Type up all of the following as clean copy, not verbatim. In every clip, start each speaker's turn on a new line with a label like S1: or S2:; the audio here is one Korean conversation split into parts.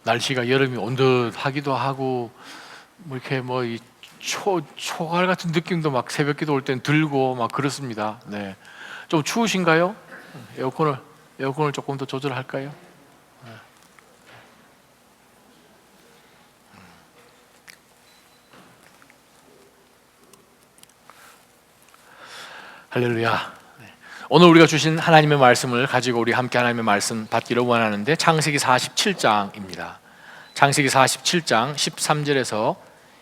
S1: 날씨가 여름이 온 듯 하기도 하고, 뭐 이렇게 뭐 이 초가을 같은 느낌도 막 새벽기도 올 땐 들고 막 그렇습니다. 네. 좀 추우신가요? 에어컨을 조금 더 조절할까요? 할렐루야. 네. 오늘 우리가 주신 하나님의 말씀을 가지고 우리 함께 하나님의 말씀 받기를 원하는데, 창세기 47장입니다. 창세기 47장 13절에서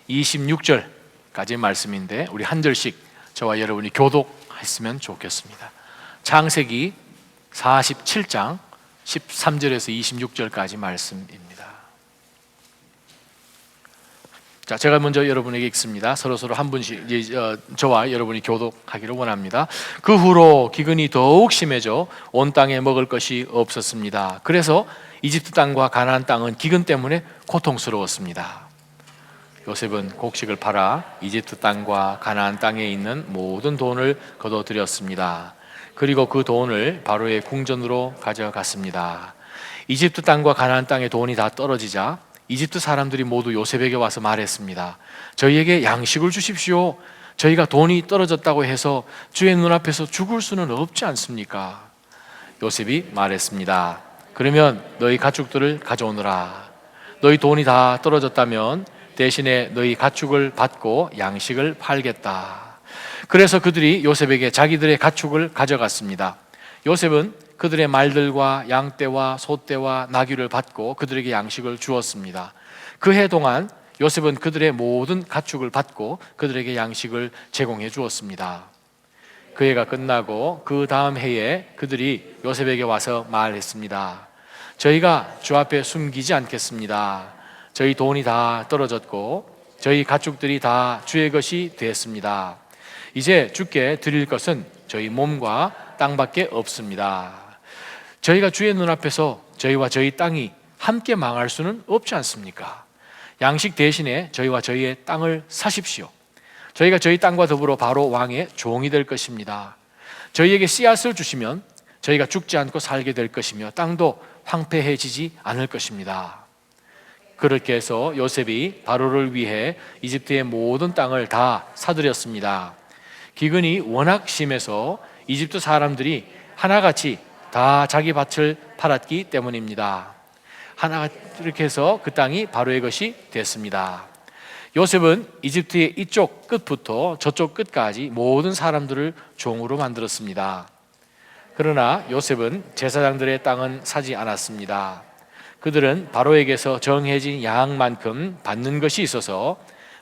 S1: 26절까지의 말씀인데, 우리 한 절씩 저와 여러분이 교독했으면 좋겠습니다. 창세기 47장 13절에서 26절까지 말씀입니다. 자, 제가 먼저 여러분에게 읽습니다. 서로 한 분씩 저와 여러분이 교독하기를 원합니다. 그 후로 기근이 더욱 심해져 온 땅에 먹을 것이 없었습니다. 그래서 이집트 땅과 가나안 땅은 기근 때문에 고통스러웠습니다. 요셉은 곡식을 팔아 이집트 땅과 가나안 땅에 있는 모든 돈을 거둬들였습니다. 그리고 그 돈을 바로의 궁전으로 가져갔습니다. 이집트 땅과 가나안 땅의 돈이 다 떨어지자 이집트 사람들이 모두 요셉에게 와서 말했습니다. 저희에게 양식을 주십시오. 저희가 돈이 떨어졌다고 해서 주의 눈앞에서 죽을 수는 없지 않습니까? 요셉이 말했습니다. 그러면 너희 가축들을 가져오너라. 너희 돈이 다 떨어졌다면 대신에 너희 가축을 받고 양식을 팔겠다. 그래서 그들이 요셉에게 자기들의 가축을 가져갔습니다. 요셉은 그들의 말들과 양떼와 소떼와 나귀를 받고 그들에게 양식을 주었습니다. 그 해 동안 요셉은 그들의 모든 가축을 받고 그들에게 양식을 제공해 주었습니다. 그 해가 끝나고 그 다음 해에 그들이 요셉에게 와서 말했습니다. 저희가 주 앞에 숨기지 않겠습니다. 저희 돈이 다 떨어졌고 저희 가축들이 다 주의 것이 됐습니다. 이제 주께 드릴 것은 저희 몸과 땅밖에 없습니다. 저희가 주의 눈앞에서 저희와 저희 땅이 함께 망할 수는 없지 않습니까? 양식 대신에 저희와 저희의 땅을 사십시오. 저희가 저희 땅과 더불어 바로 왕의 종이 될 것입니다. 저희에게 씨앗을 주시면 저희가 죽지 않고 살게 될 것이며 땅도 황폐해지지 않을 것입니다. 그렇게 해서 요셉이 바로를 위해 이집트의 모든 땅을 다 사들였습니다. 기근이 워낙 심해서 이집트 사람들이 하나같이 다 자기 밭을 팔았기 때문입니다. 이렇게 해서 그 땅이 바로의 것이 됐습니다. 요셉은 이집트의 이쪽 끝부터 저쪽 끝까지 모든 사람들을 종으로 만들었습니다. 그러나 요셉은 제사장들의 땅은 사지 않았습니다. 그들은 바로에게서 정해진 양만큼 받는 것이 있어서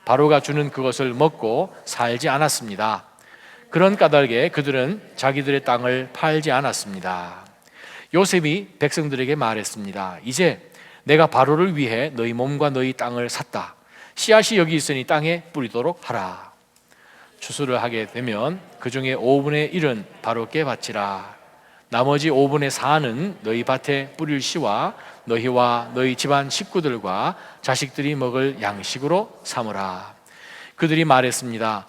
S1: 바로가 주는 그것을 먹고 살지 않았습니다. 그런 까닭에 그들은 자기들의 땅을 팔지 않았습니다. 요셉이 백성들에게 말했습니다. 이제 내가 바로를 위해 너희 몸과 너희 땅을 샀다. 씨앗이 여기 있으니 땅에 뿌리도록 하라. 추수를 하게 되면 그 중에 5분의 1은 바로께 바치라. 나머지 5분의 4는 너희 밭에 뿌릴 씨와 너희와 너희 집안 식구들과 자식들이 먹을 양식으로 삼으라. 그들이 말했습니다.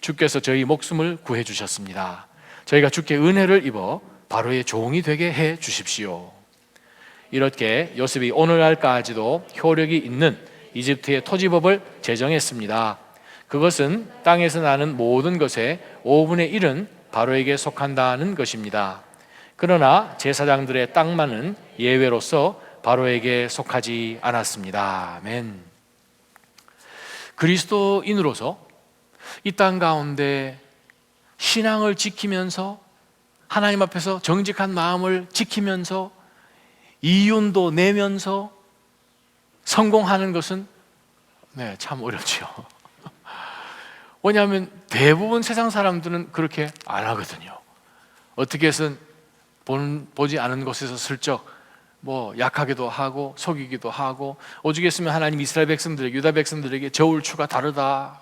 S1: 주께서 저희 목숨을 구해 주셨습니다. 저희가 주께 은혜를 입어 바로의 종이 되게 해 주십시오. 이렇게 요셉이 오늘날까지도 효력이 있는 이집트의 토지법을 제정했습니다. 그것은 땅에서 나는 모든 것의 5분의 1은 바로에게 속한다는 것입니다. 그러나 제사장들의 땅만은 예외로서 바로에게 속하지 않았습니다. 아멘. 그리스도인으로서 이 땅 가운데 신앙을 지키면서 하나님 앞에서 정직한 마음을 지키면서 이윤도 내면서 성공하는 것은 참 어렵죠. 왜냐하면 대부분 세상 사람들은 그렇게 안 하거든요. 어떻게 해서는 보지 않은 곳에서 슬쩍 약하기도 하고 속이기도 하고, 오죽했으면 하나님 이스라엘 백성들에게, 유다 백성들에게 저울추가 다르다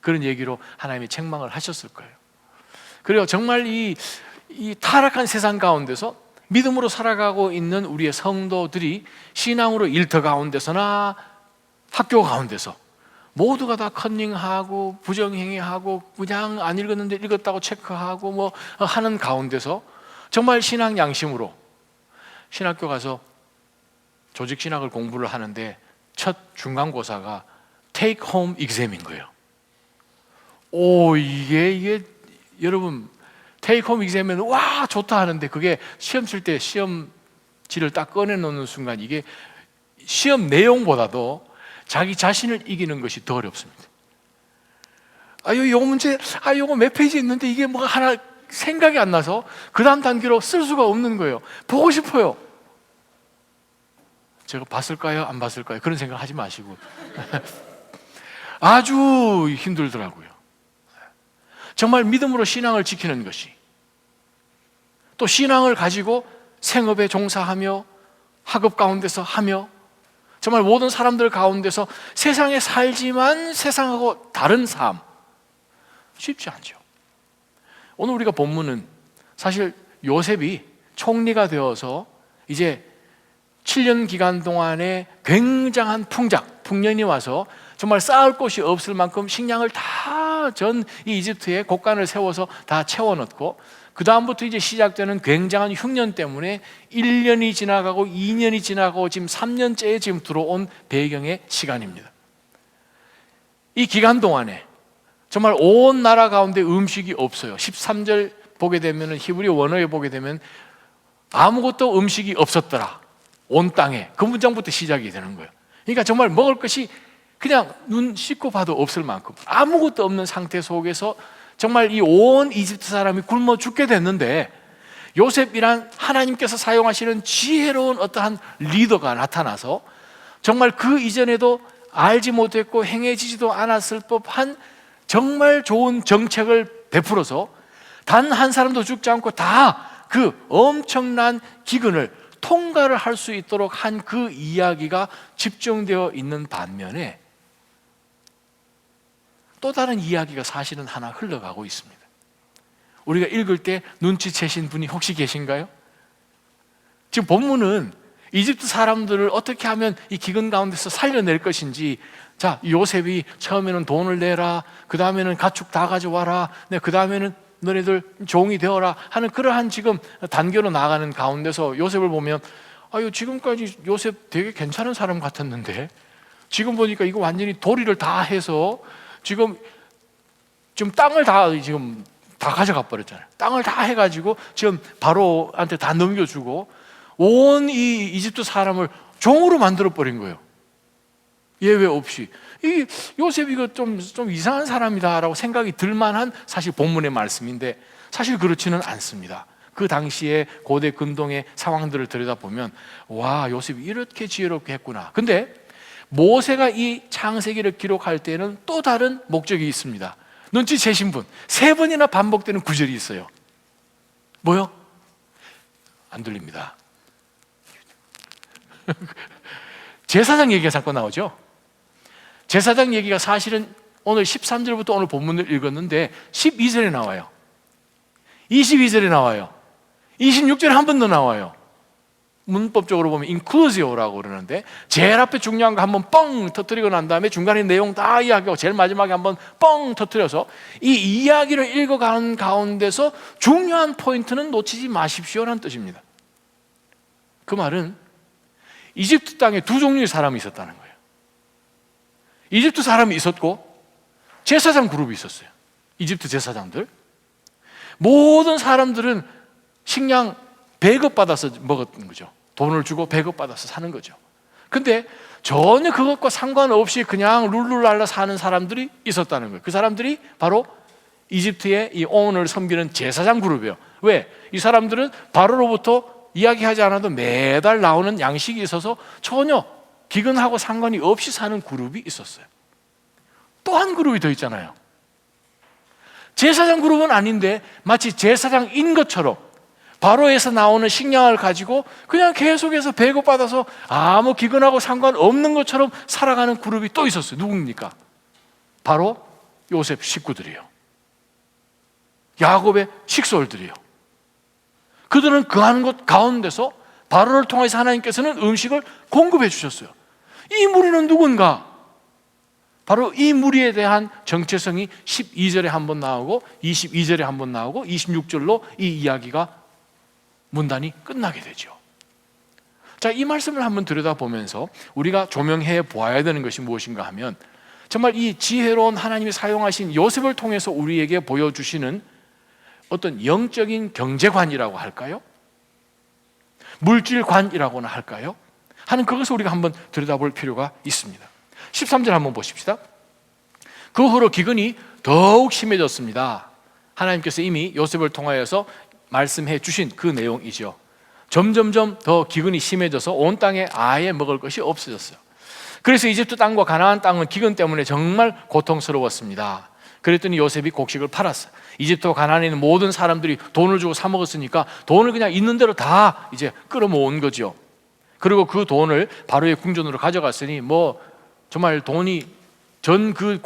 S1: 그런 얘기로 하나님이 책망을 하셨을 거예요. 그리고 정말 이 타락한 세상 가운데서 믿음으로 살아가고 있는 우리의 성도들이 신앙으로 일터 가운데서나 학교 가운데서 모두가 다 컨닝하고 부정행위하고 그냥 안 읽었는데 읽었다고 체크하고 하는 가운데서 정말 신앙 양심으로 신학교 가서 조직 신학을 공부를 하는데 첫 중간고사가 take home exam인 거예요. 오, 이게 여러분 take home exam은 와 좋다 하는데 그게 시험 칠 때 시험지를 딱 꺼내놓는 순간 이게 시험 내용보다도 자기 자신을 이기는 것이 더 어렵습니다. 요거 문제, 요거 몇 페이지 있는데 이게 뭐가 하나 생각이 안 나서 그 다음 단계로 쓸 수가 없는 거예요. 보고 싶어요. 제가 봤을까요? 안 봤을까요? 그런 생각 하지 마시고 아주 힘들더라고요. 정말 믿음으로 신앙을 지키는 것이, 또 신앙을 가지고 생업에 종사하며 학업 가운데서 하며 정말 모든 사람들 가운데서 세상에 살지만 세상하고 다른 삶, 쉽지 않죠. 오늘 우리가 본문은 사실 요셉이 총리가 되어서 이제 7년 기간 동안에 굉장한 풍년이 와서 정말 쌓을 곳이 없을 만큼 식량을 다 전 이 이집트에 곡간을 세워서 다 채워넣고, 그 다음부터 이제 시작되는 굉장한 흉년 때문에 1년이 지나가고 2년이 지나가고 지금 3년째에 지금 들어온 배경의 시간입니다. 이 기간 동안에 정말 온 나라 가운데 음식이 없어요. 13절 보게 되면, 히브리 원어에 보게 되면 아무것도 음식이 없었더라, 온 땅에. 그 문장부터 시작이 되는 거예요. 그러니까 정말 먹을 것이 그냥 눈 씻고 봐도 없을 만큼 아무것도 없는 상태 속에서 정말 이 온 이집트 사람이 굶어 죽게 됐는데, 요셉이란 하나님께서 사용하시는 지혜로운 어떠한 리더가 나타나서 정말 그 이전에도 알지 못했고 행해지지도 않았을 법한 정말 좋은 정책을 베풀어서 단 한 사람도 죽지 않고 다 그 엄청난 기근을 통과를 할 수 있도록 한 그 이야기가 집중되어 있는 반면에, 또 다른 이야기가 사실은 하나 흘러가고 있습니다. 우리가 읽을 때 눈치채신 분이 혹시 계신가요? 지금 본문은 이집트 사람들을 어떻게 하면 이 기근 가운데서 살려낼 것인지, 자, 요셉이 처음에는 돈을 내라, 그 다음에는 가축 다 가져와라, 그 다음에는 너네들 종이 되어라 하는 그러한 지금 단계로 나가는 가운데서 요셉을 보면, 지금까지 요셉 되게 괜찮은 사람 같았는데 지금 보니까 이거 완전히 도리를 다 해서 지금 땅을 다 가져가 버렸잖아요. 땅을 다 해가지고 지금 바로한테 다 넘겨주고 온 이 이집트 사람을 종으로 만들어 버린 거예요. 예외 없이. 이 요셉 이거 좀 이상한 사람이다라고 생각이 들만한 사실 본문의 말씀인데, 사실 그렇지는 않습니다. 그 당시에 고대 근동의 상황들을 들여다보면 와, 요셉이 이렇게 지혜롭게 했구나. 근데 모세가 이 창세기를 기록할 때는 또 다른 목적이 있습니다. 눈치채신 분, 3번이나 반복되는 구절이 있어요. 뭐요? 안 들립니다. 제사장 얘기가 잠깐 나오죠. 제사장 얘기가 사실은 오늘 13절부터 오늘 본문을 읽었는데 12절에 나와요, 22절에 나와요, 26절에 한 번 더 나와요. 문법적으로 보면 inclusio라고 그러는데, 제일 앞에 중요한 거 한번 뻥 터뜨리고 난 다음에 중간에 내용 다 이야기하고 제일 마지막에 한번 뻥 터뜨려서 이 이야기를 읽어가는 가운데서 중요한 포인트는 놓치지 마십시오라는 뜻입니다. 그 말은 이집트 땅에 두 종류의 사람이 있었다는 거예요. 이집트 사람이 있었고 제사장 그룹이 있었어요. 이집트 제사장들, 모든 사람들은 식량 배급받아서 먹었던 거죠. 돈을 주고 배급받아서 사는 거죠. 근데 전혀 그것과 상관없이 그냥 룰루랄라 사는 사람들이 있었다는 거예요. 그 사람들이 바로 이집트의 이 왕을 섬기는 제사장 그룹이에요. 왜? 이 사람들은 바로로부터 이야기하지 않아도 매달 나오는 양식이 있어서 전혀 기근하고 상관이 없이 사는 그룹이 있었어요. 또 한 그룹이 더 있잖아요. 제사장 그룹은 아닌데 마치 제사장인 것처럼 바로에서 나오는 식량을 가지고 그냥 계속해서 배급받아서 아무 기근하고 상관없는 것처럼 살아가는 그룹이 또 있었어요. 누굽니까? 바로 요셉 식구들이요, 야곱의 식솔들이요. 그들은 그하는 것 가운데서 바로를 통해서 하나님께서는 음식을 공급해 주셨어요. 이 무리는 누군가? 바로 이 무리에 대한 정체성이 12절에 한번 나오고 22절에 한번 나오고 26절로 이 이야기가 문단이 끝나게 되죠. 자, 이 말씀을 한번 들여다보면서 우리가 조명해 보아야 되는 것이 무엇인가 하면, 정말 이 지혜로운 하나님이 사용하신 요셉을 통해서 우리에게 보여주시는 어떤 영적인 경제관이라고 할까요? 물질관이라고나 할까요? 하는 그것을 우리가 한번 들여다볼 필요가 있습니다. 13절 한번 보십시다. 그 후로 기근이 더욱 심해졌습니다. 하나님께서 이미 요셉을 통하여서 말씀해 주신 그 내용이죠. 점점점 더 기근이 심해져서 온 땅에 아예 먹을 것이 없어졌어요. 그래서 이집트 땅과 가나안 땅은 기근 때문에 정말 고통스러웠습니다. 그랬더니 요셉이 곡식을 팔았어요. 이집트와 가나안에 있는 모든 사람들이 돈을 주고 사 먹었으니까 돈을 그냥 있는 대로 다 이제 끌어모은 거죠. 그리고 그 돈을 바로의 궁전으로 가져갔으니 뭐 정말 돈이 전 그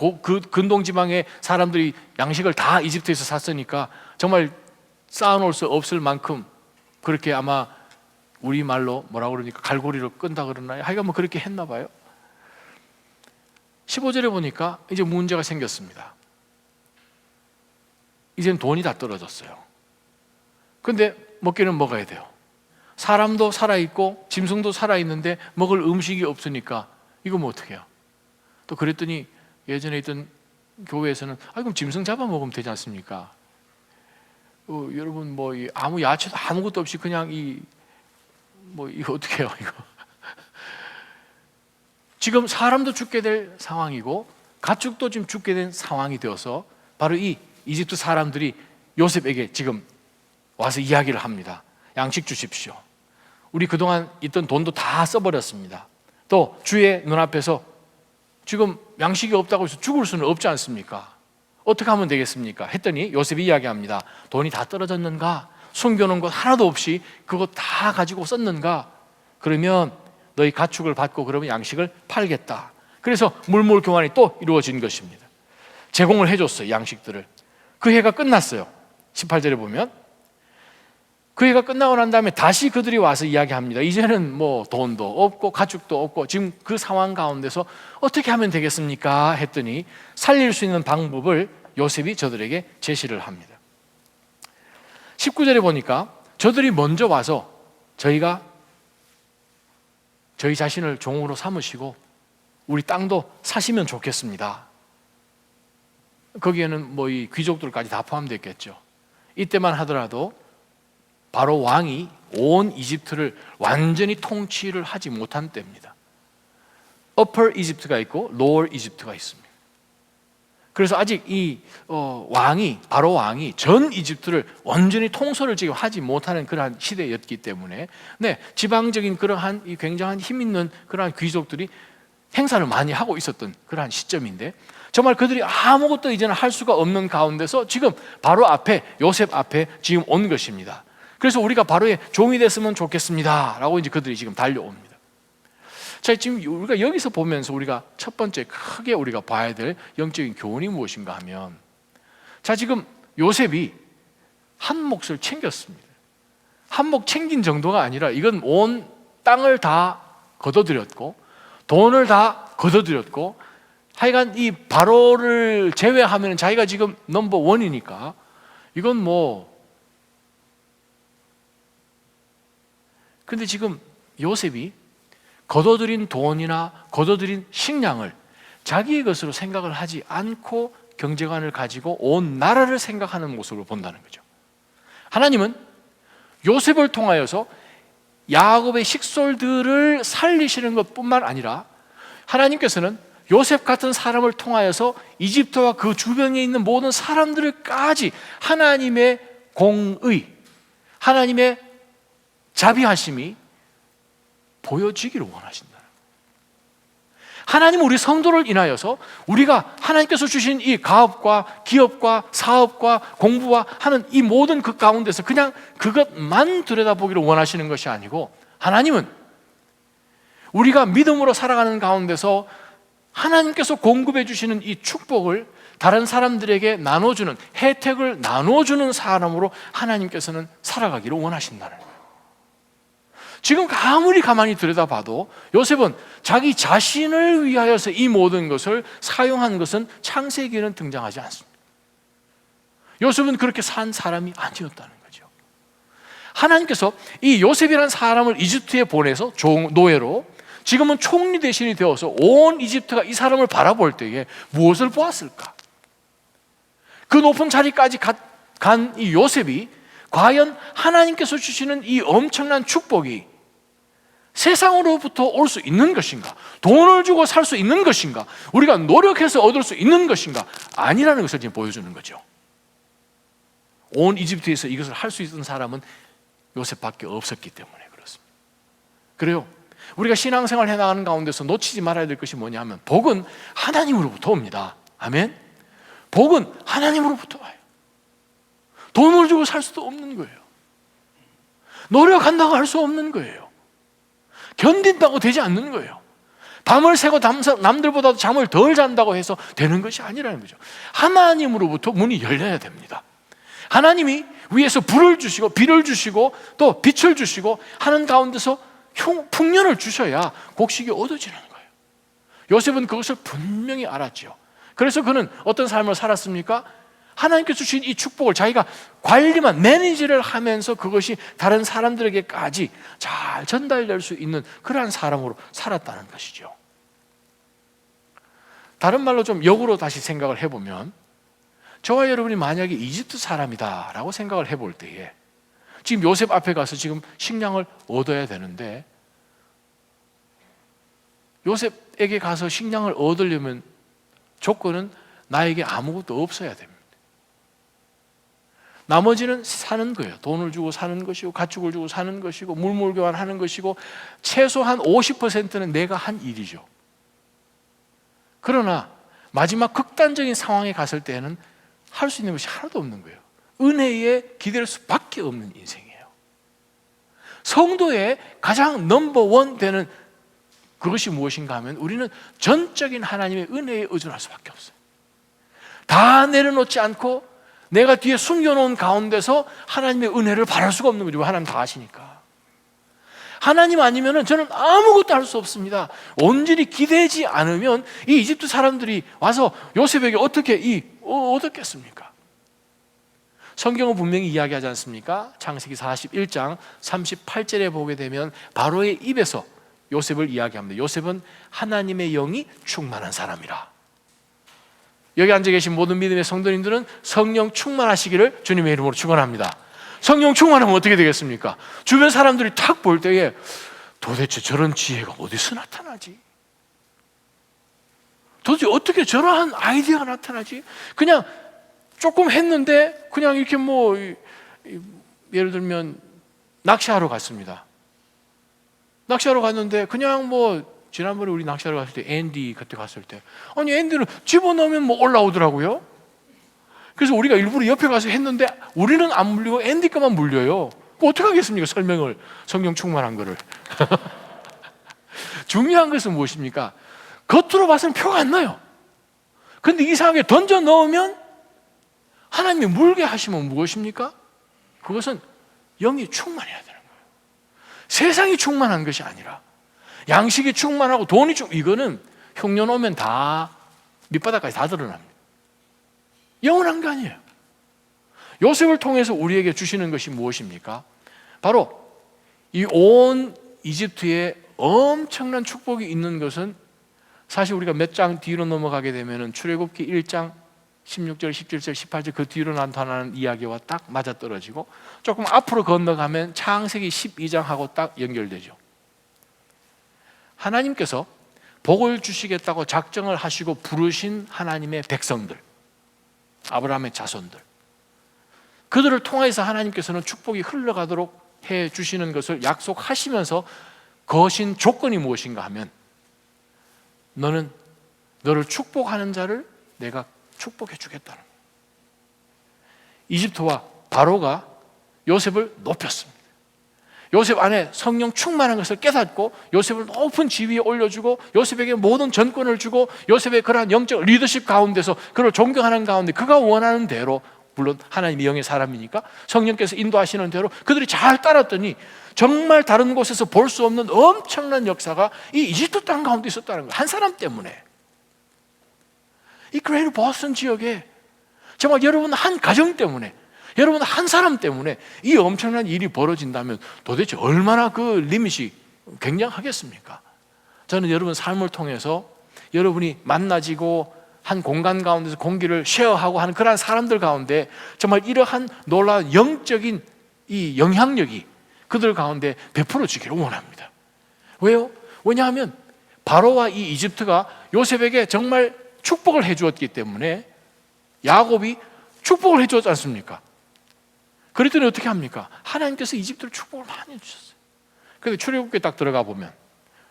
S1: 근동 지방의 사람들이 양식을 다 이집트에서 샀으니까 정말 쌓아놓을 수 없을 만큼, 그렇게 아마 우리말로 뭐라 그러니까 갈고리로 끈다 그러나요? 하여간 뭐 그렇게 했나 봐요. 15절에 보니까 이제 문제가 생겼습니다. 이젠 돈이 다 떨어졌어요. 근데 먹기는 먹어야 돼요. 사람도 살아있고 짐승도 살아있는데 먹을 음식이 없으니까 이거 뭐 어떻게 해요? 또 그랬더니 예전에 있던 교회에서는 그럼 짐승 잡아 먹으면 되지 않습니까? 여러분 뭐 아무 야채도 아무것도 없이 그냥 이거 어떻게 해요 이거? 지금 사람도 죽게 될 상황이고 가축도 지금 죽게 된 상황이 되어서 바로 이 이집트 사람들이 요셉에게 지금 와서 이야기를 합니다. 양식 주십시오. 우리 그동안 있던 돈도 다 써버렸습니다. 또 주의 눈앞에서 지금 양식이 없다고 해서 죽을 수는 없지 않습니까? 어떻게 하면 되겠습니까? 했더니 요셉이 이야기합니다. 돈이 다 떨어졌는가? 숨겨놓은 것 하나도 없이 그거 다 가지고 썼는가? 그러면 너희 가축을 받고 그러면 양식을 팔겠다. 그래서 물물 교환이 또 이루어진 것입니다. 제공을 해줬어요, 양식들을. 그 해가 끝났어요. 18절에 보면 그 해가 끝나고 난 다음에 다시 그들이 와서 이야기합니다. 이제는 뭐 돈도 없고 가축도 없고 지금 그 상황 가운데서 어떻게 하면 되겠습니까? 했더니 살릴 수 있는 방법을 요셉이 저들에게 제시를 합니다. 19절에 보니까 저들이 먼저 와서 저희 자신을 종으로 삼으시고 우리 땅도 사시면 좋겠습니다. 거기에는 뭐 이 귀족들까지 다 포함되어 있겠죠. 이때만 하더라도 바로 왕이 온 이집트를 완전히 통치를 하지 못한 때입니다. Upper 이집트가 있고 Lower 이집트가 있습니다. 그래서 아직 이 바로 왕이 전 이집트를 완전히 통솔을 지금 하지 못하는 그러한 시대였기 때문에 지방적인 그러한 이 굉장한 힘 있는 그러한 귀족들이 행사를 많이 하고 있었던 그러한 시점인데, 정말 그들이 아무것도 이제는 할 수가 없는 가운데서 지금 바로 앞에 요셉 앞에 지금 온 것입니다. 그래서 우리가 바로의 종이 됐으면 좋겠습니다 라고 이제 그들이 지금 달려옵니다. 자, 지금 우리가 여기서 보면서 우리가 첫 번째 크게 우리가 봐야 될 영적인 교훈이 무엇인가 하면, 자, 지금 요셉이 한 몫을 챙겼습니다. 한 몫 챙긴 정도가 아니라 이건 온 땅을 다 거둬들였고 돈을 다 거둬들였고, 하여간 이 바로를 제외하면 자기가 지금 넘버 원이니까 이건 뭐. 근데 지금 요셉이 거둬들인 돈이나 거둬들인 식량을 자기의 것으로 생각을 하지 않고 경제관을 가지고 온 나라를 생각하는 모습을 본다는 거죠. 하나님은 요셉을 통하여서 야곱의 식솔들을 살리시는 것뿐만 아니라 하나님께서는 요셉 같은 사람을 통하여서 이집트와 그 주변에 있는 모든 사람들까지 하나님의 공의, 하나님의 자비하심이 보여지기를 원하신다. 하나님은 우리 성도를 인하여서 우리가 하나님께서 주신 이 가업과 기업과 사업과 공부와 하는 이 모든 그 가운데서 그냥 그것만 들여다보기를 원하시는 것이 아니고, 하나님은 우리가 믿음으로 살아가는 가운데서 하나님께서 공급해 주시는 이 축복을 다른 사람들에게 나눠주는, 혜택을 나눠주는 사람으로 하나님께서는 살아가기를 원하신다는 거예요. 지금 아무리 가만히 들여다봐도 요셉은 자기 자신을 위하여서 이 모든 것을 사용한 것은 창세기에는 등장하지 않습니다. 요셉은 그렇게 산 사람이 아니었다는 거죠. 하나님께서 이 요셉이라는 사람을 이집트에 보내서 노예로, 지금은 총리 대신이 되어서 온 이집트가 이 사람을 바라볼 때에 무엇을 보았을까? 그 높은 자리까지 간 이 요셉이 과연 하나님께서 주시는 이 엄청난 축복이 세상으로부터 올 수 있는 것인가? 돈을 주고 살 수 있는 것인가? 우리가 노력해서 얻을 수 있는 것인가? 아니라는 것을 지금 보여주는 거죠. 온 이집트에서 이것을 할 수 있는 사람은 요셉밖에 없었기 때문에 그렇습니다. 그래요. 우리가 신앙생활 해나가는 가운데서 놓치지 말아야 될 것이 뭐냐면, 복은 하나님으로부터 옵니다. 아멘. 복은 하나님으로부터 와요. 돈을 주고 살 수도 없는 거예요. 노력한다고 할 수 없는 거예요. 견딘다고 되지 않는 거예요. 밤을 새고 남들보다도 잠을 덜 잔다고 해서 되는 것이 아니라는 거죠. 하나님으로부터 문이 열려야 됩니다. 하나님이 위에서 불을 주시고 비를 주시고 또 빛을 주시고 하는 가운데서 풍년을 주셔야 곡식이 얻어지는 거예요. 요셉은 그것을 분명히 알았죠. 그래서 그는 어떤 삶을 살았습니까? 하나님께서 주신 이 축복을 자기가 관리만, 매니지를 하면서 그것이 다른 사람들에게까지 잘 전달될 수 있는 그러한 사람으로 살았다는 것이죠. 다른 말로 좀 역으로 다시 생각을 해보면, 저와 여러분이 만약에 이집트 사람이다라고 생각을 해볼 때에 지금 요셉 앞에 가서 지금 식량을 얻어야 되는데, 요셉에게 가서 식량을 얻으려면 조건은 나에게 아무것도 없어야 됩니다. 나머지는 사는 거예요. 돈을 주고 사는 것이고 가축을 주고 사는 것이고 물물 교환하는 것이고 최소한 50%는 내가 한 일이죠. 그러나 마지막 극단적인 상황에 갔을 때는 할 수 있는 것이 하나도 없는 거예요. 은혜에 기댈 수밖에 없는 인생이에요. 성도의 가장 넘버원 되는 그것이 무엇인가 하면, 우리는 전적인 하나님의 은혜에 의존할 수밖에 없어요. 다 내려놓지 않고 내가 뒤에 숨겨놓은 가운데서 하나님의 은혜를 바랄 수가 없는 거죠. 하나님 다 아시니까. 하나님 아니면 저는 아무것도 할 수 없습니다. 온전히 기대지 않으면 이 이집트 사람들이 와서 요셉에게 어떻게 얻었겠습니까? 성경은 분명히 이야기하지 않습니까? 창세기 41장 38절에 보게 되면 바로의 입에서 요셉을 이야기합니다. 요셉은 하나님의 영이 충만한 사람이라. 여기 앉아 계신 모든 믿음의 성도님들은 성령 충만하시기를 주님의 이름으로 축원합니다. 성령 충만하면 어떻게 되겠습니까? 주변 사람들이 탁 볼 때에 도대체 저런 지혜가 어디서 나타나지? 도대체 어떻게 저러한 아이디어가 나타나지? 그냥 조금 했는데 그냥 이렇게 예를 들면 낚시하러 갔습니다. 낚시하러 갔는데 그냥 지난번에 우리 낚시하러 갔을 때 앤디 그때 갔을 때 아니 앤디는 집어넣으면 올라오더라고요. 그래서 우리가 일부러 옆에 가서 했는데 우리는 안 물리고 앤디 거만 물려요. 어떻게 하겠습니까? 성령 충만한 거를. 중요한 것은 무엇입니까? 겉으로 봐서는 표가 안 나요. 근데 이상하게 던져 넣으면 하나님이 물게 하시면 무엇입니까? 그것은 영이 충만해야 되는 거예요. 세상이 충만한 것이 아니라 양식이 충만하고 돈이 이거는 흉년 오면 다 밑바닥까지 다 드러납니다. 영원한 게 아니에요. 요셉을 통해서 우리에게 주시는 것이 무엇입니까? 바로 이 온 이집트에 엄청난 축복이 있는 것은, 사실 우리가 몇 장 뒤로 넘어가게 되면 출애굽기 1장 16절, 17절, 18절 그 뒤로 나타나는 이야기와 딱 맞아떨어지고 조금 앞으로 건너가면 창세기 12장하고 딱 연결되죠. 하나님께서 복을 주시겠다고 작정을 하시고 부르신 하나님의 백성들, 아브라함의 자손들, 그들을 통해서 하나님께서는 축복이 흘러가도록 해 주시는 것을 약속하시면서 거신 조건이 무엇인가 하면, 너를 축복하는 자를 내가 축복해 주겠다는 거예요. 이집트와 바로가 요셉을 높였습니다. 요셉 안에 성령 충만한 것을 깨닫고 요셉을 높은 지위에 올려주고 요셉에게 모든 전권을 주고 요셉의 그러한 영적 리더십 가운데서 그를 존경하는 가운데 그가 원하는 대로, 물론 하나님의 영의 사람이니까 성령께서 인도하시는 대로 그들이 잘 따랐더니 정말 다른 곳에서 볼 수 없는 엄청난 역사가 이 이집트 땅 가운데 있었다는 거예요. 한 사람 때문에. 이 그레이터 보스턴 지역에 정말 여러분 한 가정 때문에, 여러분, 한 사람 때문에 이 엄청난 일이 벌어진다면 도대체 얼마나 그 리밋이 굉장하겠습니까? 저는 여러분 삶을 통해서 여러분이 만나지고 한 공간 가운데서 공기를 쉐어하고 하는 그러한 사람들 가운데 정말 이러한 놀라운 영적인 이 영향력이 그들 가운데 베풀어지기를 원합니다. 왜요? 왜냐하면 바로와 이 이집트가 요셉에게 정말 축복을 해주었기 때문에 야곱이 축복을 해주었지 않습니까? 그랬더니 어떻게 합니까? 하나님께서 이집트를 축복을 많이 해주셨어요. 그런데 출애굽기에 딱 들어가 보면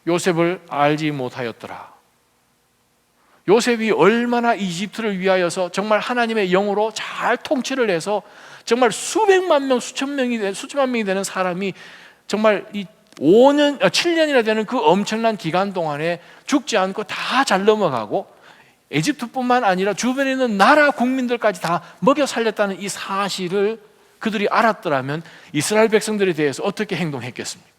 S1: 요셉을 알지 못하였더라. 요셉이 얼마나 이집트를 위하여서 정말 하나님의 영으로 잘 통치를 해서 정말 수백만 명, 수천만 명이 되는 사람이 정말 이 7년이나 되는 그 엄청난 기간 동안에 죽지 않고 다 잘 넘어가고 에집트뿐만 아니라 주변에 있는 나라 국민들까지 다 먹여 살렸다는 이 사실을 그들이 알았더라면 이스라엘 백성들에 대해서 어떻게 행동했겠습니까?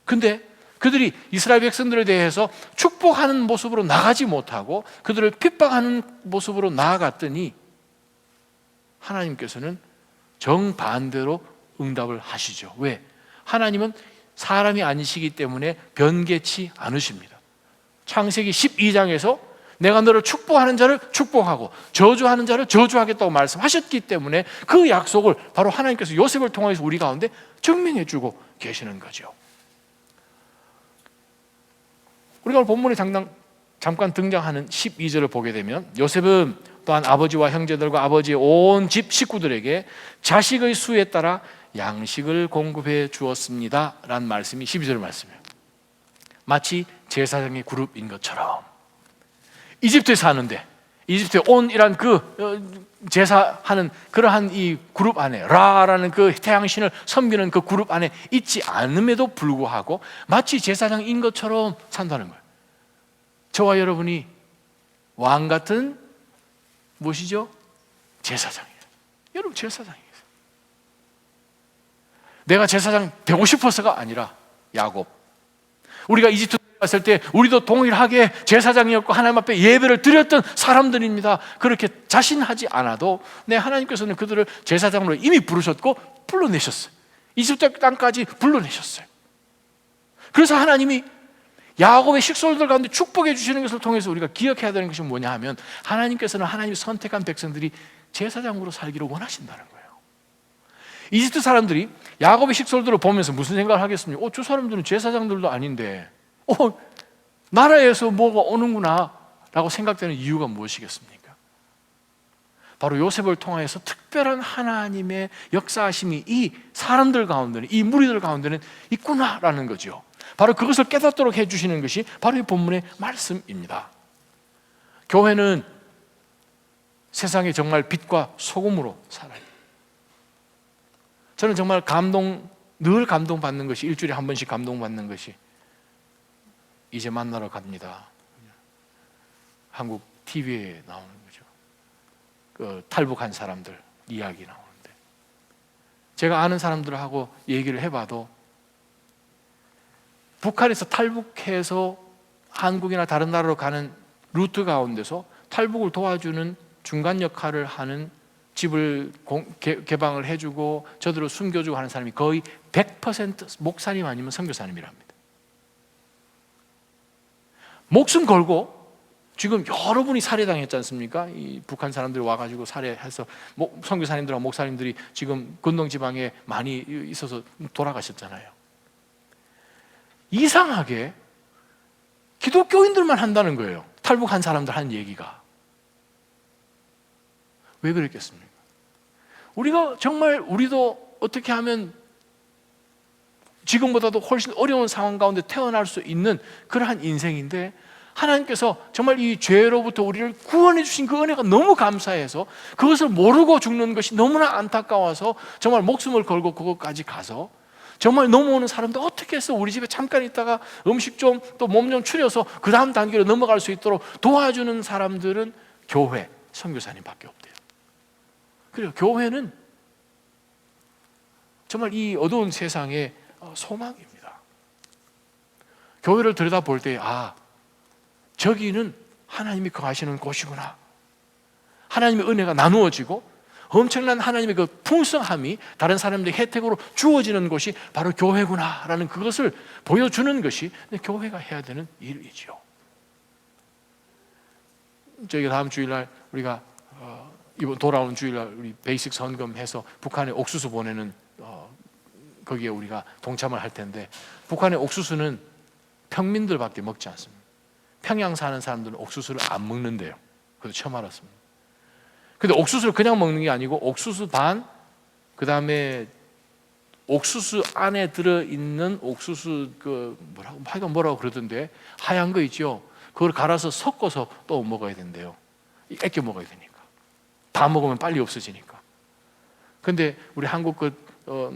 S1: 근데 그들이 이스라엘 백성들에 대해서 축복하는 모습으로 나가지 못하고 그들을 핍박하는 모습으로 나아갔더니 하나님께서는 정반대로 응답을 하시죠. 왜? 하나님은 사람이 아니시기 때문에 변개치 않으십니다. 창세기 12장에서 내가 너를 축복하는 자를 축복하고 저주하는 자를 저주하겠다고 말씀하셨기 때문에 그 약속을 바로 하나님께서 요셉을 통해서 우리 가운데 증명해 주고 계시는 거죠. 우리가 오늘 본문에 잠깐 등장하는 12절을 보게 되면 요셉은 또한 아버지와 형제들과 아버지의 온 집 식구들에게 자식의 수에 따라 양식을 공급해 주었습니다 라는 말씀이 12절 말씀이에요. 마치 제사장의 그룹인 것처럼 이집트에 사는데 이집트의 온이란 그 제사하는 그러한 이 그룹 안에 라라는 그 태양신을 섬기는 그 그룹 안에 있지 않음에도 불구하고 마치 제사장인 것처럼 산다는 거예요. 저와 여러분이 왕 같은 무엇이죠? 제사장이에요. 여러분 제사장이에요. 내가 제사장 되고 싶어서가 아니라 야곱, 우리가 이집트 갔을 때 우리도 동일하게 제사장이었고 하나님 앞에 예배를 드렸던 사람들입니다. 그렇게 자신하지 않아도 하나님께서는 그들을 제사장으로 이미 부르셨고 불러내셨어요. 이집트 땅까지 불러내셨어요. 그래서 하나님이 야곱의 식솔들 가운데 축복해 주시는 것을 통해서 우리가 기억해야 되는 것이 뭐냐 하면 하나님께서는 하나님이 선택한 백성들이 제사장으로 살기를 원하신다는 거예요. 이집트 사람들이 야곱의 식솔들을 보면서 무슨 생각을 하겠습니까? 저 사람들은 제사장들도 아닌데 나라에서 뭐가 오는구나 라고 생각되는 이유가 무엇이겠습니까? 바로 요셉을 통해서 특별한 하나님의 역사하심이 이 사람들 가운데는, 이 무리들 가운데는 있구나라는 거죠. 바로 그것을 깨닫도록 해주시는 것이 바로 이 본문의 말씀입니다. 교회는 세상에 정말 빛과 소금으로 살아요. 저는 정말 늘 감동받는 것이, 일주일에 한 번씩 감동받는 것이 이제 만나러 갑니다. 한국 TV에 나오는 거죠. 그 탈북한 사람들 이야기 나오는데 제가 아는 사람들하고 얘기를 해봐도 북한에서 탈북해서 한국이나 다른 나라로 가는 루트 가운데서 탈북을 도와주는 중간 역할을 하는 집을 개방을 해주고 저들을 숨겨주고 하는 사람이 거의 100% 목사님 아니면 선교사님이랍니다. 목숨 걸고 지금 여러분이 살해당했지 않습니까? 이 북한 사람들이 와가지고 살해해서 선교사님들과 목사님들이 지금 건동지방에 많이 있어서 돌아가셨잖아요. 이상하게 기독교인들만 한다는 거예요. 탈북한 사람들 하는 얘기가. 왜 그랬겠습니까? 우리도 어떻게 하면 지금보다도 훨씬 어려운 상황 가운데 태어날 수 있는 그러한 인생인데 하나님께서 정말 이 죄로부터 우리를 구원해 주신 그 은혜가 너무 감사해서 그것을 모르고 죽는 것이 너무나 안타까워서 정말 목숨을 걸고 그것까지 가서 정말 넘어오는 사람들 어떻게 해서 우리 집에 잠깐 있다가 음식 좀 또 몸 좀 추려서 그 다음 단계로 넘어갈 수 있도록 도와주는 사람들은 교회, 선교사님밖에 없대요. 그래요. 교회는 정말 이 어두운 세상의 소망입니다. 교회를 들여다볼 때 저기는 하나님이 거하시는 곳이구나. 하나님의 은혜가 나누어지고 엄청난 하나님의 그 풍성함이 다른 사람들의 혜택으로 주어지는 곳이 바로 교회구나라는 그것을 보여주는 것이 교회가 해야 되는 일이죠. 저희 다음 주일날 우리가 이번 돌아오는 주일날 우리 베이직 선검해서 북한에 옥수수 보내는 거기에 우리가 동참을 할 텐데, 북한의 옥수수는 평민들밖에 먹지 않습니다. 평양 사는 사람들은 옥수수를 안 먹는데요. 그래서 처음 알았습니다. 근데 옥수수를 그냥 먹는 게 아니고 옥수수 반, 그 다음에 옥수수 안에 들어있는 옥수수 뭐라고 그러던데, 하얀 거 있죠. 그걸 갈아서 섞어서 또 먹어야 된대요. 애껴 먹어야 되니까. 다 먹으면 빨리 없어지니까. 근데 우리 한국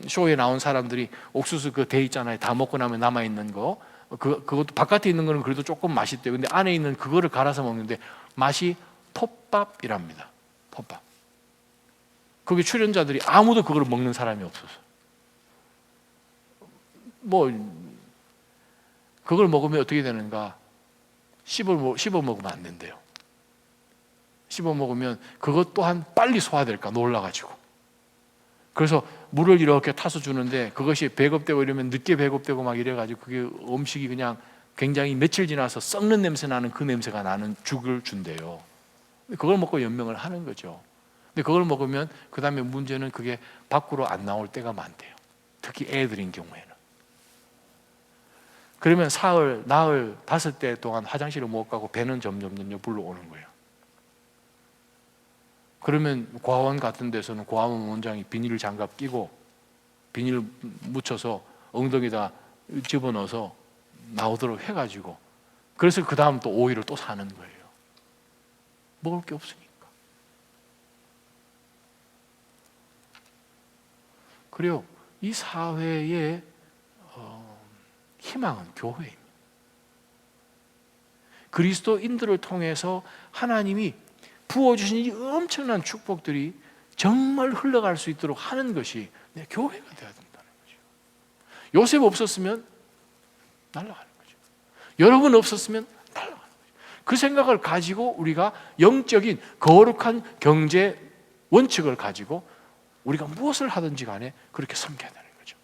S1: 쇼에 나온 사람들이 옥수수 그 대 있잖아요. 다 먹고 나면 남아있는 거. 그것도 바깥에 있는 거는 그래도 조금 맛있대요. 근데 안에 있는 그거를 갈아서 먹는데 맛이 톱밥이랍니다. 톱밥. 거기 출연자들이 아무도 그걸 먹는 사람이 없어서. 그걸 먹으면 어떻게 되는가? 씹어 먹으면 안 된대요. 씹어 먹으면 그것 또한 빨리 소화될까 놀라가지고. 그래서 물을 이렇게 타서 주는데 그것이 배급되고 이러면 늦게 배급되고 막 이래가지고 그게 음식이 그냥 굉장히 며칠 지나서 썩는 냄새 나는 그 냄새가 나는 죽을 준대요. 그걸 먹고 연명을 하는 거죠. 근데 그걸 먹으면 그 다음에 문제는 그게 밖으로 안 나올 때가 많대요. 특히 애들인 경우에는. 그러면 사흘, 나흘, 5대 동안 화장실을 못 가고 배는 점점 불러오는 거예요. 그러면 고아원 같은 데서는 고아원 원장이 비닐 장갑 끼고 비닐 묻혀서 엉덩이에다 집어넣어서 나오도록 해가지고, 그래서 그 다음 또 오이를 또 사는 거예요. 먹을 게 없으니까. 그래요. 이 사회의 희망은 교회입니다. 그리스도인들을 통해서 하나님이 부어주신 이 엄청난 축복들이 정말 흘러갈 수 있도록 하는 것이 교회가 되어야 된다는 거죠. 요셉 없었으면 날아가는 거죠. 여러분 없었으면 날아가는 거죠. 그 생각을 가지고 우리가 영적인 거룩한 경제 원칙을 가지고 우리가 무엇을 하든지 간에 그렇게 섬겨야 되는 거죠.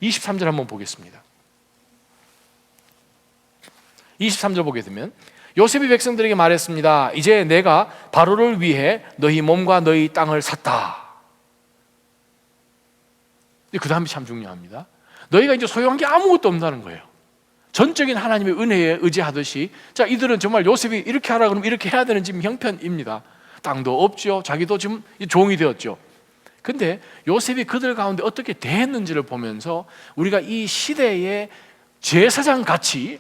S1: 23절 한번 보겠습니다. 23절 보게 되면 요셉이 백성들에게 말했습니다. 이제 내가 바로를 위해 너희 몸과 너희 땅을 샀다. 그 다음이 참 중요합니다. 너희가 이제 소유한 게 아무것도 없다는 거예요. 전적인 하나님의 은혜에 의지하듯이, 자, 이들은 정말 요셉이 이렇게 하라 그러면 이렇게 해야 되는 지금 형편입니다. 땅도 없죠. 자기도 지금 종이 되었죠. 근데 요셉이 그들 가운데 어떻게 대했는지를 보면서 우리가 이 시대의 제사장 같이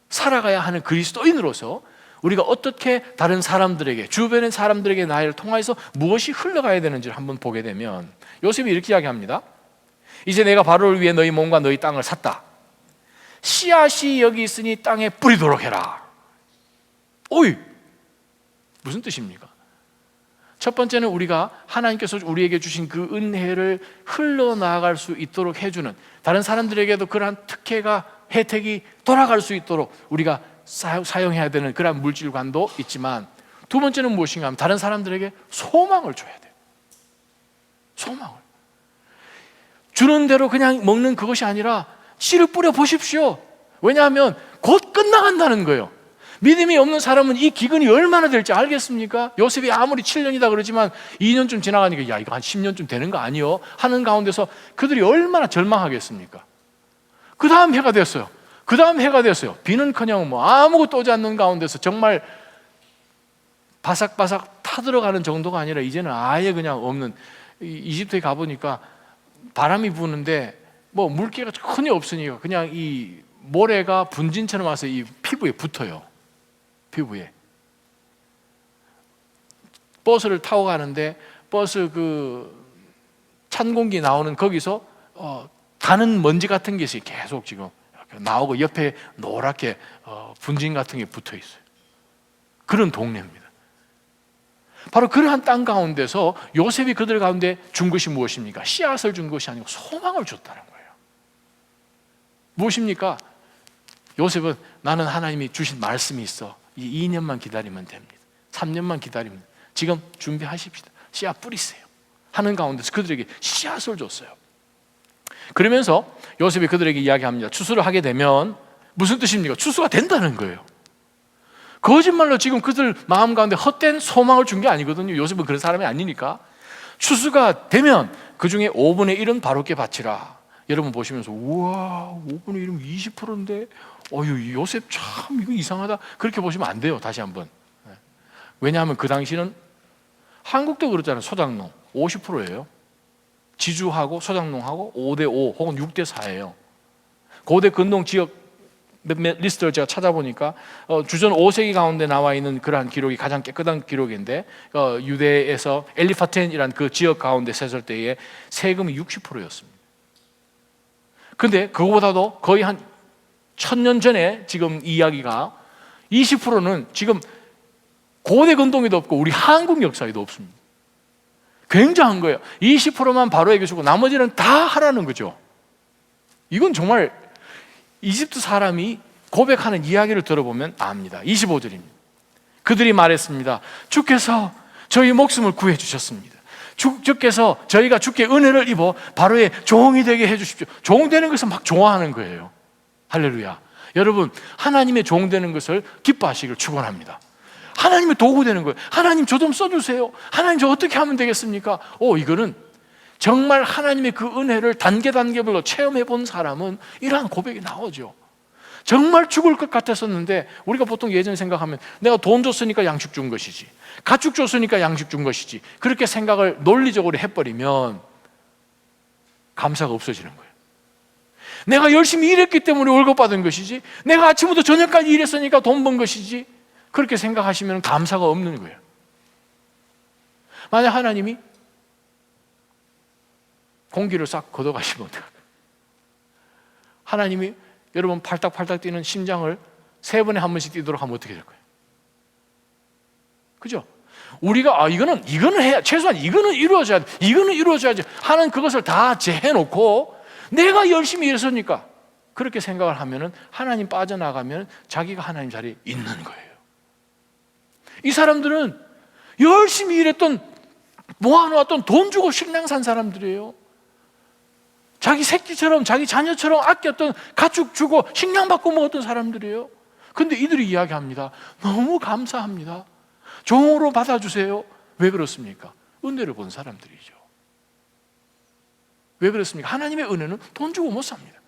S1: 살아가야 하는 그리스도인으로서 우리가 어떻게 다른 사람들에게, 주변의 사람들에게 나를 통해서 무엇이 흘러가야 되는지를 한번 보게 되면 요셉이 이렇게 이야기합니다. 이제 내가 바로를 위해 너희 몸과 너희 땅을 샀다. 씨앗이 여기 있으니 땅에 뿌리도록 해라. 오이! 무슨 뜻입니까? 첫 번째는 우리가 하나님께서 우리에게 주신 그 은혜를 흘러나갈 수 있도록 해주는, 다른 사람들에게도 그러한 특혜가, 혜택이 돌아갈 수 있도록 우리가 사용해야 되는 그러한 물질관도 있지만, 두 번째는 무엇인가 하면 다른 사람들에게 소망을 줘야 돼요. 소망을. 주는 대로 그냥 먹는 그것이 아니라 씨를 뿌려 보십시오. 왜냐하면 곧 끝나간다는 거예요. 믿음이 없는 사람은 이 기근이 얼마나 될지 알겠습니까? 요셉이 아무리 7년이다 그러지만 2년쯤 지나가니까 야, 이거 한 10년쯤 되는 거 아니요? 하는 가운데서 그들이 얼마나 절망하겠습니까? 그 다음 해가 됐어요. 그 다음 해가 됐어요. 비는커녕 뭐 아무것도 오지 않는 가운데서 정말 바삭바삭 타들어가는 정도가 아니라 이제는 아예 그냥 없는, 이집트에 가보니까 바람이 부는데 뭐 물기가 전혀 없으니까 그냥 이 모래가 분진처럼 와서 이 피부에 붙어요. 피부에. 버스를 타고 가는데 버스 그 찬 공기 나오는 거기서 타는 먼지 같은 것이 계속 지금 나오고 옆에 노랗게 분진 같은 게 붙어 있어요. 그런 동네입니다. 바로 그러한 땅 가운데서 요셉이 그들 가운데 준 것이 무엇입니까? 씨앗을 준 것이 아니고 소망을 줬다는 거예요. 무엇입니까? 요셉은 나는 하나님이 주신 말씀이 있어. 이 2년만 기다리면 됩니다. 3년만 기다리면, 지금 준비하십시다. 씨앗 뿌리세요. 하는 가운데서 그들에게 씨앗을 줬어요. 그러면서 요셉이 그들에게 이야기합니다. 추수를 하게 되면 무슨 뜻입니까? 추수가 된다는 거예요. 거짓말로 지금 그들 마음 가운데 헛된 소망을 준 게 아니거든요. 요셉은 그런 사람이 아니니까. 추수가 되면 그 중에 5분의 1은 바로께 바치라. 여러분 보시면서 우와 5분의 1이면 20%인데 어휴 요셉 참 이거 이상하다 그렇게 보시면 안 돼요. 다시 한번. 왜냐하면 그 당시는 한국도 그렇잖아요. 소작농 50%예요. 지주하고 소작농하고 5대5 혹은 6대4예요. 고대 근동 지역 몇몇 리스트를 제가 찾아보니까 주전 5세기 가운데 나와 있는 그러한 기록이 가장 깨끗한 기록인데 유대에서 엘리파텐이라는 그 지역 가운데 셌을 때에 세금이 60%였습니다. 근데 그거보다도 거의 한 1000년 전에 지금 이야기가 20%는 지금 고대 근동에도 없고 우리 한국 역사에도 없습니다. 굉장한 거예요. 20%만 바로에게 주고 나머지는 다 하라는 거죠. 이건 정말 이집트 사람이 고백하는 이야기를 들어보면 압니다. 25절입니다. 그들이 말했습니다. 주께서 저희 목숨을 구해 주셨습니다. 주께서 저희가 주께 은혜를 입어 바로의 종이 되게 해주십시오. 종 되는 것을 막 좋아하는 거예요. 할렐루야. 여러분 하나님의 종 되는 것을 기뻐하시기를 축원합니다. 하나님의 도구 되는 거예요. 하나님 저 좀 써주세요. 하나님 저 어떻게 하면 되겠습니까? 이거는 정말 하나님의 그 은혜를 단계별로 체험해 본 사람은 이러한 고백이 나오죠. 정말 죽을 것 같았었는데 우리가 보통 예전에 생각하면 내가 돈 줬으니까 양식 준 것이지 가축 줬으니까 양식 준 것이지 그렇게 생각을 논리적으로 해버리면 감사가 없어지는 거예요. 내가 열심히 일했기 때문에 월급 받은 것이지 내가 아침부터 저녁까지 일했으니까 돈 번 것이지 그렇게 생각하시면 감사가 없는 거예요. 만약 하나님이 공기를 싹 걷어가시면 어떡할까요? 하나님이 여러분 팔딱팔딱 뛰는 심장을 3번에 한 번씩 뛰도록 하면 어떻게 될까요? 그죠? 우리가 이거는 해야 최소한 이거는 이루어져야지 하는 그것을 다 제해놓고 내가 열심히 일했으니까 그렇게 생각을 하면은 하나님 빠져나가면 자기가 하나님 자리에 있는 거예요. 이 사람들은 열심히 일했던 모아놓았던 돈 주고 식량 산 사람들이에요. 자기 새끼처럼 자기 자녀처럼 아꼈던 가축 주고 식량 받고 먹었던 사람들이에요. 근데 이들이 이야기합니다. 너무 감사합니다. 종으로 받아주세요. 왜 그렇습니까? 은혜를 본 사람들이죠. 왜 그렇습니까? 하나님의 은혜는 돈 주고 못 삽니다.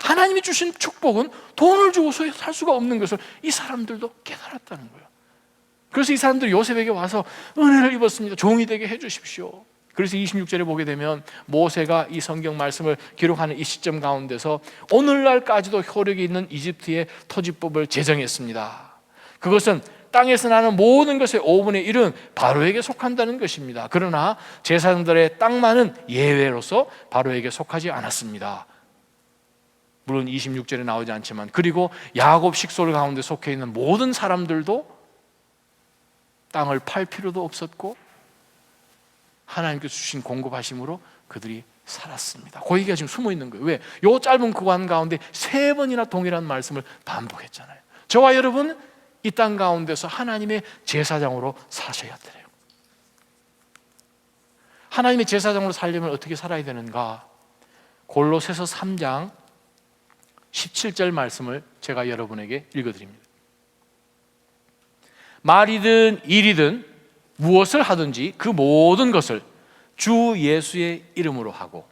S1: 하나님이 주신 축복은 돈을 주고 살 수가 없는 것을 이 사람들도 깨달았다는 거예요. 그래서 이 사람들이 요셉에게 와서 은혜를 입었습니다. 종이 되게 해주십시오. 그래서 26절에 보게 되면 모세가 이 성경 말씀을 기록하는 이 시점 가운데서 오늘날까지도 효력이 있는 이집트의 토지법을 제정했습니다. 그것은 땅에서 나는 모든 것의 5분의 1은 바로에게 속한다는 것입니다. 그러나 제사장들의 땅만은 예외로서 바로에게 속하지 않았습니다. 물론 26절에 나오지 않지만 그리고 야곱 식솔 가운데 속해 있는 모든 사람들도 땅을 팔 필요도 없었고 하나님께서 주신 공급하심으로 그들이 살았습니다. 그 얘기가 지금 숨어 있는 거예요. 왜? 요 짧은 구간 가운데 3번이나 동일한 말씀을 반복했잖아요. 저와 여러분 이 땅 가운데서 하나님의 제사장으로 사셔야 돼요. 하나님의 제사장으로 살려면 어떻게 살아야 되는가? 골로새서 3장 17절 말씀을 제가 여러분에게 읽어드립니다. 말이든 일이든 무엇을 하든지 그 모든 것을 주 예수의 이름으로 하고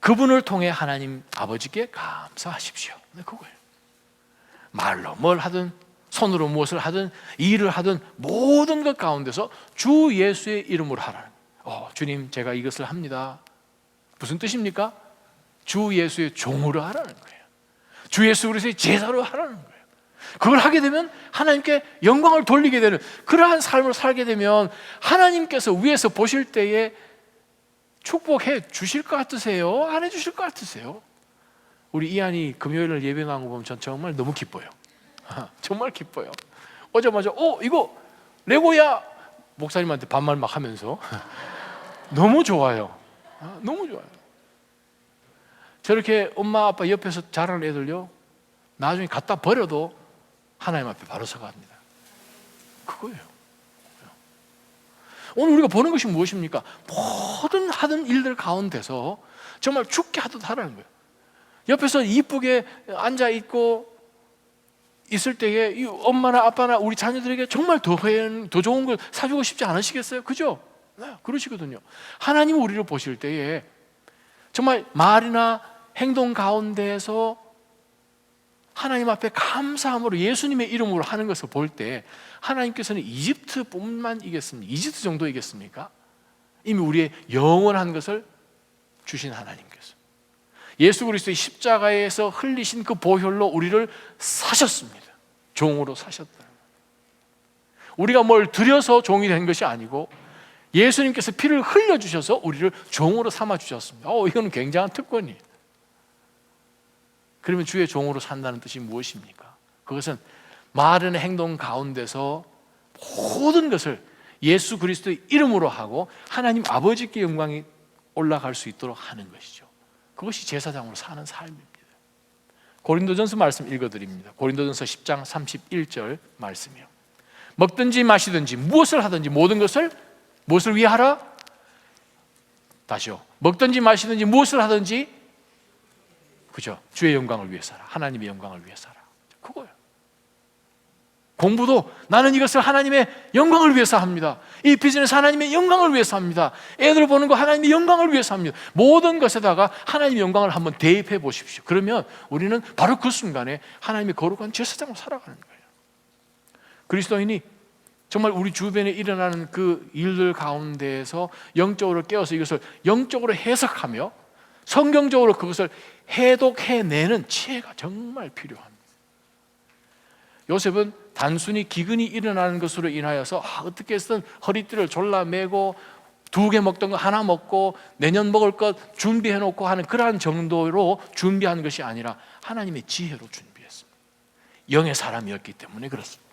S1: 그분을 통해 하나님 아버지께 감사하십시오. 그거예요. 말로 뭘 하든 손으로 무엇을 하든 일을 하든 모든 것 가운데서 주 예수의 이름으로 하라는 주님 제가 이것을 합니다. 무슨 뜻입니까? 주 예수의 종으로 하라는 거예요. 주 예수 그리스도의 제사로 하라는 거예요. 그걸 하게 되면 하나님께 영광을 돌리게 되는 그러한 삶을 살게 되면 하나님께서 위에서 보실 때에 축복해 주실 것 같으세요? 안 해주실 것 같으세요? 우리 이한이 금요일날 예배 나온 거 보면 전 정말 너무 기뻐요. 정말 기뻐요. 오자마자 이거 레고야 목사님한테 반말 막 하면서 너무 좋아요. 너무 좋아요. 저렇게 엄마 아빠 옆에서 자라는 애들요 나중에 갖다 버려도 하나님 앞에 바로 서갑니다. 그거예요. 오늘 우리가 보는 것이 무엇입니까? 모든 하던 일들 가운데서 정말 죽게 하듯 하라는 거예요. 옆에서 이쁘게 앉아 있고 있을 때에 이 엄마나 아빠나 우리 자녀들에게 정말 더 좋은 걸 사주고 싶지 않으시겠어요? 그죠? 네, 그러시거든요. 하나님 우리를 보실 때에 정말 말이나 행동 가운데에서 하나님 앞에 감사함으로 예수님의 이름으로 하는 것을 볼 때 하나님께서는 이집트뿐만 이겼습니까? 이집트 정도 이겼습니까? 이미 우리의 영원한 것을 주신 하나님께서 예수 그리스도의 십자가에서 흘리신 그 보혈로 우리를 사셨습니다. 종으로 사셨다. 우리가 뭘 드려서 종이 된 것이 아니고 예수님께서 피를 흘려주셔서 우리를 종으로 삼아주셨습니다. 이건 굉장한 특권이에요. 그러면 주의 종으로 산다는 뜻이 무엇입니까? 그것은 말은 행동 가운데서 모든 것을 예수 그리스도의 이름으로 하고 하나님 아버지께 영광이 올라갈 수 있도록 하는 것이죠. 그것이 제사장으로 사는 삶입니다. 고린도전서 말씀 읽어드립니다. 고린도전서 10장 31절 말씀이요. 먹든지 마시든지 무엇을 하든지 모든 것을 무엇을 위해 하라? 다시요. 먹든지 마시든지 무엇을 하든지, 그죠? 주의 영광을 위해서 하라. 하나님의 영광을 위해서 하라. 그거예요. 공부도 나는 이것을 하나님의 영광을 위해서 합니다. 이 비즈니스 하나님의 영광을 위해서 합니다. 애들 보는 거 하나님의 영광을 위해서 합니다. 모든 것에다가 하나님의 영광을 한번 대입해 보십시오. 그러면 우리는 바로 그 순간에 하나님의 거룩한 제사장으로 살아가는 거예요. 그리스도인이 정말 우리 주변에 일어나는 그 일들 가운데에서 영적으로 깨어서 이것을 영적으로 해석하며 성경적으로 그것을 해독해내는 지혜가 정말 필요합니다. 요셉은 단순히 기근이 일어나는 것으로 인하여서 어떻게 해서든 허리띠를 졸라매고 2개 먹던 거 하나 먹고 내년 먹을 것 준비해 놓고 하는 그러한 정도로 준비한 것이 아니라 하나님의 지혜로 준비했습니다. 영의 사람이었기 때문에 그렇습니다.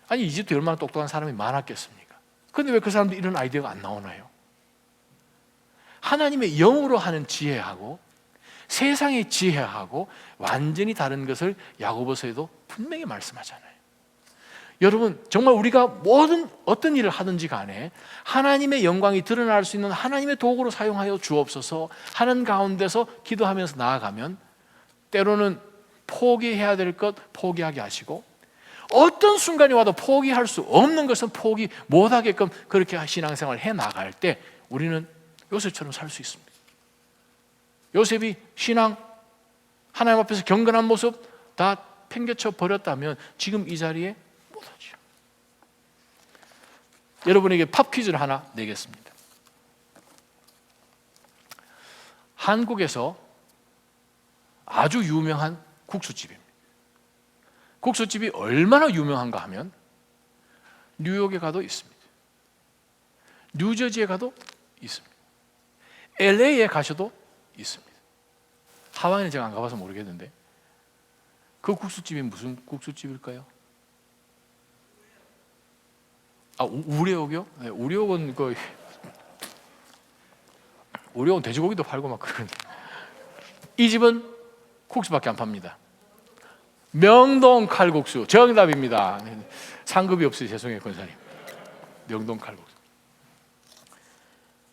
S1: 아니 이집트에 얼마나 똑똑한 사람이 많았겠습니까? 그런데 왜 그 사람들 이런 아이디어가 안 나오나요? 하나님의 영으로 하는 지혜하고 세상의 지혜하고 완전히 다른 것을 야고보서에도 분명히 말씀하잖아요. 여러분 정말 우리가 모든 어떤 일을 하든지 간에 하나님의 영광이 드러날 수 있는 하나님의 도구로 사용하여 주옵소서 하는 가운데서 기도하면서 나아가면 때로는 포기해야 될 것 포기하게 하시고 어떤 순간이 와도 포기할 수 없는 것은 포기 못하게끔 그렇게 신앙생활을 해나갈 때 우리는 요셉처럼 살 수 있습니다. 요셉이 신앙 하나님 앞에서 경건한 모습 다 팽개쳐 버렸다면 지금 이 자리에 못하죠. 여러분에게 팝 퀴즈를 하나 내겠습니다. 한국에서 아주 유명한 국수집입니다. 국수집이 얼마나 유명한가 하면 뉴욕에 가도 있습니다. 뉴저지에 가도 있습니다. LA에 가셔도 있습니다. 하와이는 제가 안 가봐서 모르겠는데 그 국수집이 무슨 국수집일까요? 우레옥이요? 네, 우레옥은 우레옥은 돼지고기도 팔고 막 그런. 이 집은 국수밖에 안 팝니다. 명동 칼국수 정답입니다. 상급이 없어요. 죄송해요 권사님. 명동 칼국수.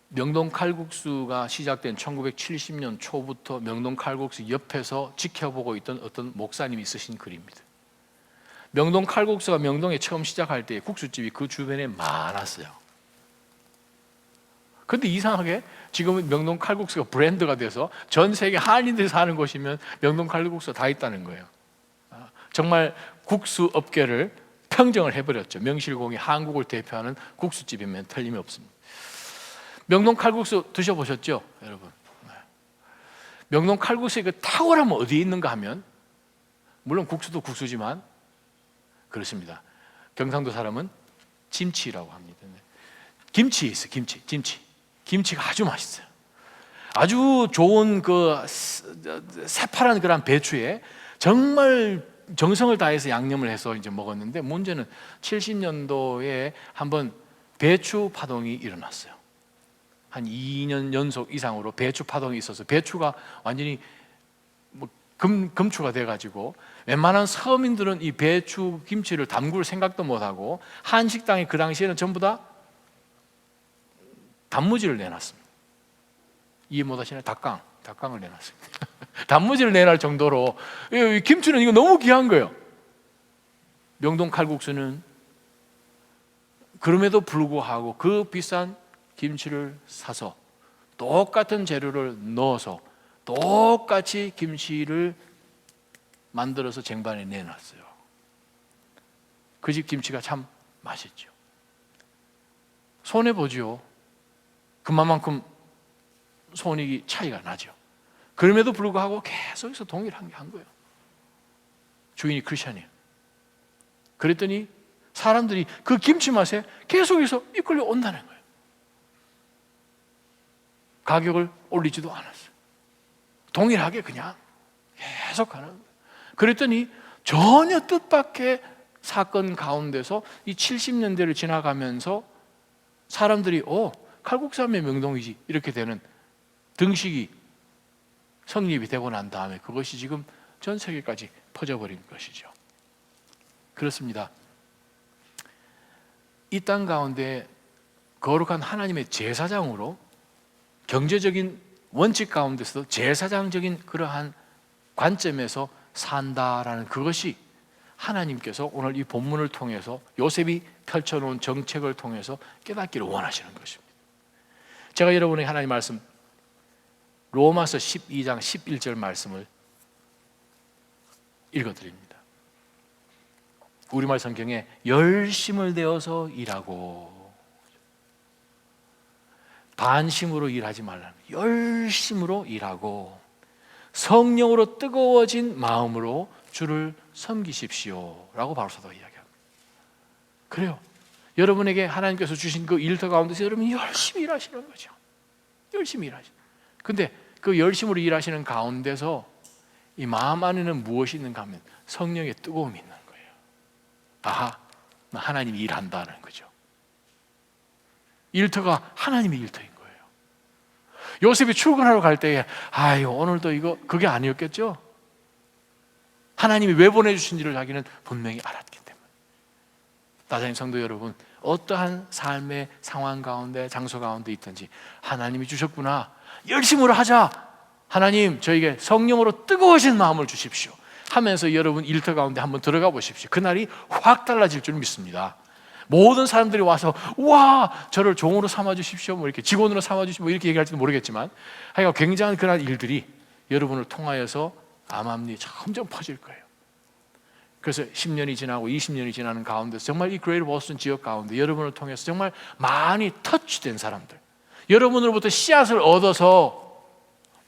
S1: 명동 칼국수가 시작된 1970년 초부터 명동 칼국수 옆에서 지켜보고 있던 어떤 목사님이 쓰신 글입니다. 명동 칼국수가 명동에 처음 시작할 때 국수집이 그 주변에 많았어요. 그런데 이상하게 지금은 명동 칼국수가 브랜드가 돼서 전 세계 한인들이 사는 곳이면 명동 칼국수가 다 있다는 거예요. 정말 국수 업계를 평정을 해버렸죠. 명실공히 한국을 대표하는 국수집이면 틀림이 없습니다. 명동 칼국수 드셔보셨죠, 여러분? 명동 칼국수의 그 탁월함은 어디에 있는가 하면 물론 국수도 국수지만 그렇습니다. 경상도 사람은 김치라고 합니다. 김치 있어요. 김치가 아주 맛있어요. 아주 좋은 그 새파란 그런 배추에 정말 정성을 다해서 양념을 해서 이제 먹었는데 문제는 70년도에 한번 배추 파동이 일어났어요. 한 2년 연속 이상으로 배추 파동이 있어서 배추가 완전히 금추가 돼가지고 웬만한 서민들은 이 배추 김치를 담글 생각도 못하고 한식당이 그 당시에는 전부 다 단무지를 내놨습니다. 이해 못하시나요? 닭강을 내놨습니다. 단무지를 내놓을 정도로 김치는 이거 너무 귀한 거예요. 명동 칼국수는 그럼에도 불구하고 그 비싼 김치를 사서 똑같은 재료를 넣어서 똑같이 김치를 만들어서 쟁반에 내놨어요. 그 집 김치가 참 맛있죠. 손해보죠. 그만큼 손익이 차이가 나죠. 그럼에도 불구하고 계속해서 동일한 게 한 거예요. 주인이 크리스찬이에요. 그랬더니 사람들이 그 김치 맛에 계속해서 이끌려 온다는 거예요. 가격을 올리지도 않았어요. 동일하게 그냥 계속 하는 거예요. 그랬더니 전혀 뜻밖의 사건 가운데서 이 70년대를 지나가면서 사람들이 칼국수 하면 명동이지 이렇게 되는 등식이 성립이 되고 난 다음에 그것이 지금 전 세계까지 퍼져버린 것이죠. 그렇습니다. 이 땅 가운데 거룩한 하나님의 제사장으로 경제적인 원칙 가운데서도 제사장적인 그러한 관점에서 산다라는 그것이 하나님께서 오늘 이 본문을 통해서 요셉이 펼쳐놓은 정책을 통해서 깨닫기를 원하시는 것입니다. 제가 여러분에게 하나님 말씀 로마서 12장 11절 말씀을 읽어드립니다. 우리말 성경에 열심을 내어서 일하고, 반심으로 일하지 말라는, 열심으로 일하고 성령으로 뜨거워진 마음으로 주를 섬기십시오 라고 바울사도가 이야기합니다. 그래요. 여러분에게 하나님께서 주신 그 일터 가운데서 여러분이 열심히 일하시는 거죠. 열심히 일하시는. 근데 그 열심으로 일하시는 가운데서 이 마음 안에는 무엇이 있는가 하면 성령의 뜨거움이 있는 거예요. 아하, 하나님이 일한다는 거죠. 일터가 하나님의 일터인 거예요. 요셉이 출근하러 갈 때에 오늘도 이거 그게 아니었겠죠? 하나님이 왜 보내주신지를 자기는 분명히 알았기 때문에. 나자인 성도 여러분, 어떠한 삶의 상황 가운데 장소 가운데 있든지 하나님이 주셨구나, 열심으로 하자, 하나님 저에게 성령으로 뜨거워진 마음을 주십시오 하면서 여러분 일터 가운데 한번 들어가 보십시오. 그날이 확 달라질 줄 믿습니다. 모든 사람들이 와서 와 저를 종으로 삼아주십시오, 뭐 이렇게 직원으로 삼아주십시오, 뭐 이렇게 얘기할지도 모르겠지만 하여간 굉장한 그런 일들이 여러분을 통하여서 암암리 점점 퍼질 거예요. 그래서 10년이 지나고 20년이 지나는 가운데서 정말 이 그레이터 보스턴 지역 가운데 여러분을 통해서 정말 많이 터치된 사람들, 여러분으로부터 씨앗을 얻어서,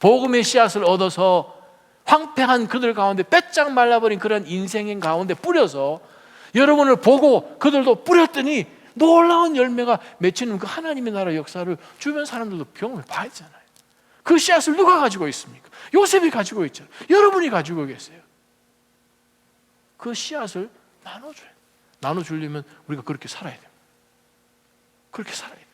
S1: 복음의 씨앗을 얻어서 황폐한 그들 가운데 빼짝 말라버린 그런 인생의 가운데 뿌려서 여러분을 보고 그들도 뿌렸더니 놀라운 열매가 맺히는 그 하나님의 나라 역사를 주변 사람들도 경험해 봐야 되잖아요. 그 씨앗을 누가 가지고 있습니까? 요셉이 가지고 있잖아요. 여러분이 가지고 계세요. 그 씨앗을 나눠줘요. 나눠주려면 우리가 그렇게 살아야 돼요. 그렇게 살아야 돼요.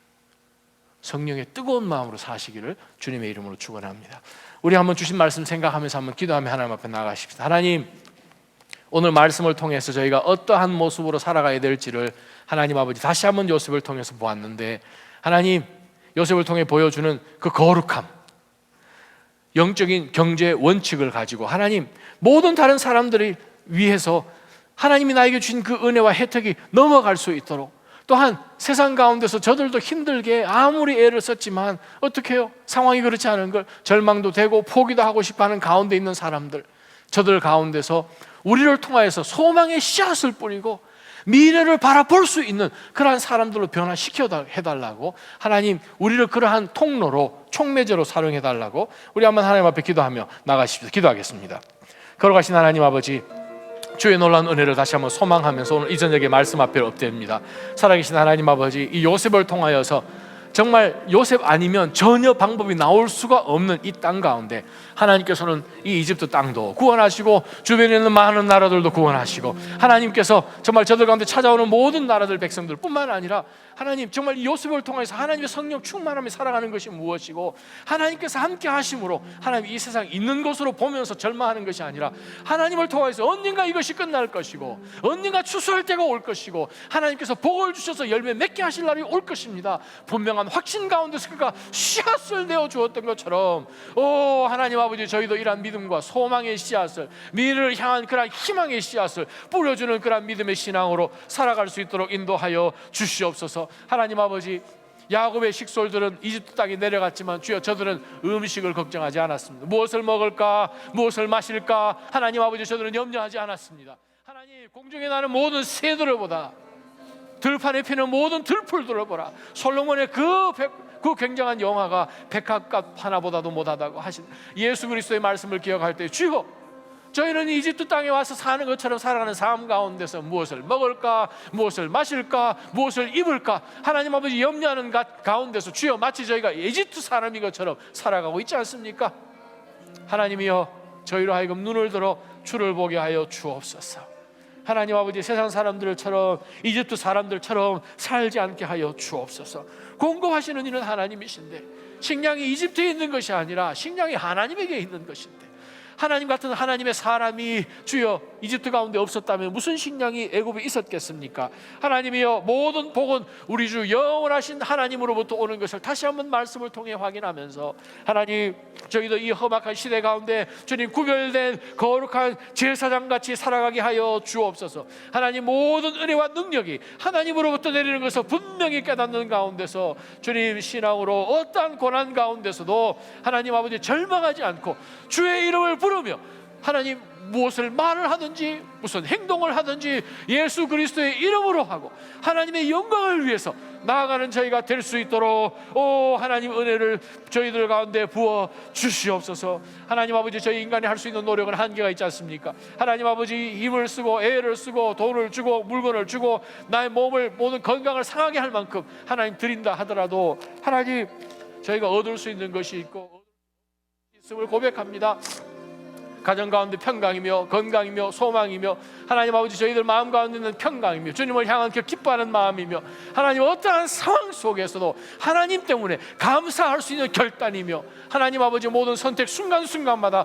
S1: 성령의 뜨거운 마음으로 사시기를 주님의 이름으로 축원합니다. 우리 한번 주신 말씀 생각하면서 한번 기도하며 하나님 앞에 나가십시다. 하나님, 오늘 말씀을 통해서 저희가 어떠한 모습으로 살아가야 될지를 하나님 아버지 다시 한번 요셉을 통해서 보았는데, 하나님 요셉을 통해 보여주는 그 거룩함, 영적인 경제 원칙을 가지고 하나님 모든 다른 사람들을 위해서 하나님이 나에게 주신 그 은혜와 혜택이 넘어갈 수 있도록, 또한 세상 가운데서 저들도 힘들게 아무리 애를 썼지만 어떻게 해요? 상황이 그렇지 않은 걸 절망도 되고 포기도 하고 싶어하는 가운데 있는 사람들, 저들 가운데서 우리를 통하여서 소망의 씨앗을 뿌리고 미래를 바라볼 수 있는 그러한 사람들로 변화시켜 해달라고, 하나님 우리를 그러한 통로로 촉매제로 사용해달라고 우리 한번 하나님 앞에 기도하며 나가십시오. 기도하겠습니다. 걸어가신 하나님 아버지, 주의 놀라운 은혜를 다시 한번 소망하면서 오늘 이 저녁에 말씀 앞에 엎드립니다. 살아계신 하나님 아버지, 이 요셉을 통하여서 정말 요셉 아니면 전혀 방법이 나올 수가 없는 이 땅 가운데 하나님께서는 이 이집트 땅도 구원하시고 주변에 있는 많은 나라들도 구원하시고, 하나님께서 정말 저들 가운데 찾아오는 모든 나라들 백성들 뿐만 아니라 하나님 정말 이 요셉을 통해서 하나님의 성령 충만함에 살아가는 것이 무엇이고, 하나님께서 함께 하심으로 하나님 이 세상 있는 것으로 보면서 절망하는 것이 아니라 하나님을 통해서 언젠가 이것이 끝날 것이고 언젠가 추수할 때가 올 것이고 하나님께서 복을 주셔서 열매 맺게 하실 날이 올 것입니다. 분명한 향한 확신 가운데서 그가 씨앗을 내어 주었던 것처럼 하나님 아버지, 저희도 이러한 믿음과 소망의 씨앗을, 미래를 향한 그러한 희망의 씨앗을 뿌려주는 그러한 믿음의 신앙으로 살아갈 수 있도록 인도하여 주시옵소서. 하나님 아버지, 야곱의 식솔들은 이집트 땅에 내려갔지만 주여, 저들은 음식을 걱정하지 않았습니다. 무엇을 먹을까, 무엇을 마실까, 하나님 아버지, 저들은 염려하지 않았습니다. 하나님, 공중에 나는 모든 새들을 보다, 들판에 피는 모든 들풀들을 보라. 솔로몬의 그 굉장한 영화가 백합값 하나보다도 못하다고 하신 예수 그리스도의 말씀을 기억할 때, 주여, 저희는 이집트 땅에 와서 사는 것처럼 살아가는 삶 가운데서 무엇을 먹을까, 무엇을 마실까, 무엇을 입을까, 하나님 아버지 염려하는 가운데서 주여, 마치 저희가 이집트 사람인 것처럼 살아가고 있지 않습니까? 하나님이여, 저희로 하여금 눈을 들어 주를 보게 하여 주옵소서. 하나님 아버지, 세상 사람들처럼, 이집트 사람들처럼 살지 않게 하여 주옵소서. 공급하시는 이는 하나님이신데, 식량이 이집트에 있는 것이 아니라 식량이 하나님에게 있는 것인데, 하나님 같은 하나님의 사람이 주여 이집트 가운데 없었다면 무슨 식량이 애굽에 있었겠습니까? 하나님이여, 모든 복은 우리 주 영원하신 하나님으로부터 오는 것을 다시 한번 말씀을 통해 확인하면서, 하나님, 저희도 이 험악한 시대 가운데 주님 구별된 거룩한 제사장같이 살아가게 하여 주옵소서. 하나님, 모든 은혜와 능력이 하나님으로부터 내리는 것을 분명히 깨닫는 가운데서 주님, 신앙으로 어떠한 고난 가운데서도 하나님 아버지 절망하지 않고 주의 이름을 부르며, 하나님, 무엇을 말을 하든지 무슨 행동을 하든지 예수 그리스도의 이름으로 하고 하나님의 영광을 위해서 나아가는 저희가 될 수 있도록 하나님, 은혜를 저희들 가운데 부어 주시옵소서. 하나님 아버지, 저희 인간이 할 수 있는 노력은 한계가 있지 않습니까? 하나님 아버지, 힘을 쓰고 애를 쓰고 돈을 주고 물건을 주고 나의 몸을, 모든 건강을 상하게 할 만큼 하나님 드린다 하더라도, 하나님, 저희가 얻을 수 있는 것이 있고 있음을 고백합니다. 가정 가운데 평강이며 건강이며 소망이며, 하나님 아버지, 저희들 마음 가운데 있는 평강이며 주님을 향한 그 기뻐하는 마음이며, 하나님, 어떠한 상황 속에서도 하나님 때문에 감사할 수 있는 결단이며, 하나님 아버지, 모든 선택 순간순간마다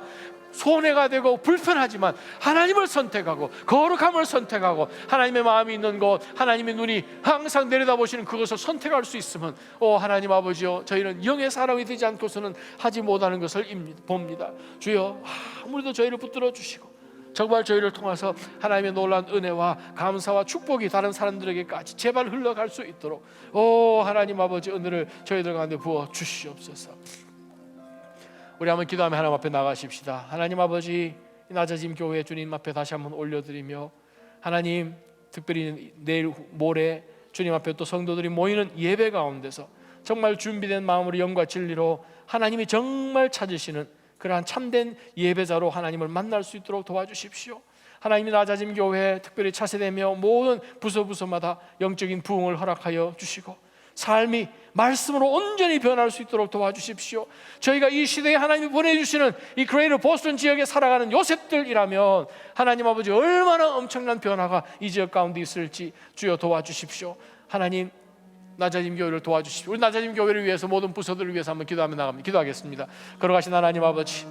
S1: 손해가 되고 불편하지만 하나님을 선택하고 거룩함을 선택하고 하나님의 마음이 있는 곳, 하나님의 눈이 항상 내려다보시는 그것을 선택할 수 있으면 하나님 아버지요, 저희는 영의 사람이 되지 않고서는 하지 못하는 것을 봅니다. 주여, 아무래도 저희를 붙들어 주시고 정말 저희를 통해서 하나님의 놀라운 은혜와 감사와 축복이 다른 사람들에게까지 제발 흘러갈 수 있도록 하나님 아버지, 은혜를 저희들 가운데 부어 주시옵소서. 우리 한번 기도하며 하나님 앞에 나가십시다. 하나님 아버지, 낮아짐 교회 주님 앞에 다시 한번 올려드리며, 하나님, 특별히 내일 모레 주님 앞에 또 성도들이 모이는 예배 가운데서 정말 준비된 마음으로 영과 진리로 하나님이 정말 찾으시는 그러한 참된 예배자로 하나님을 만날 수 있도록 도와주십시오. 하나님이 낮아짐 교회 특별히 차세대며 모든 부서마다 영적인 부흥을 허락하여 주시고 삶이 말씀으로 온전히 변할 수 있도록 도와주십시오. 저희가 이 시대에 하나님이 보내주시는 이 그레이터 보스턴 지역에 살아가는 요셉들이라면 하나님 아버지, 얼마나 엄청난 변화가 이 지역 가운데 있을지 주여 도와주십시오. 하나님, 낮아짐 교회를 도와주십시오. 우리 낮아짐 교회를 위해서, 모든 부서들을 위해서 한번 기도하며 나갑니다. 기도하겠습니다. 걸어가신 하나님 아버지,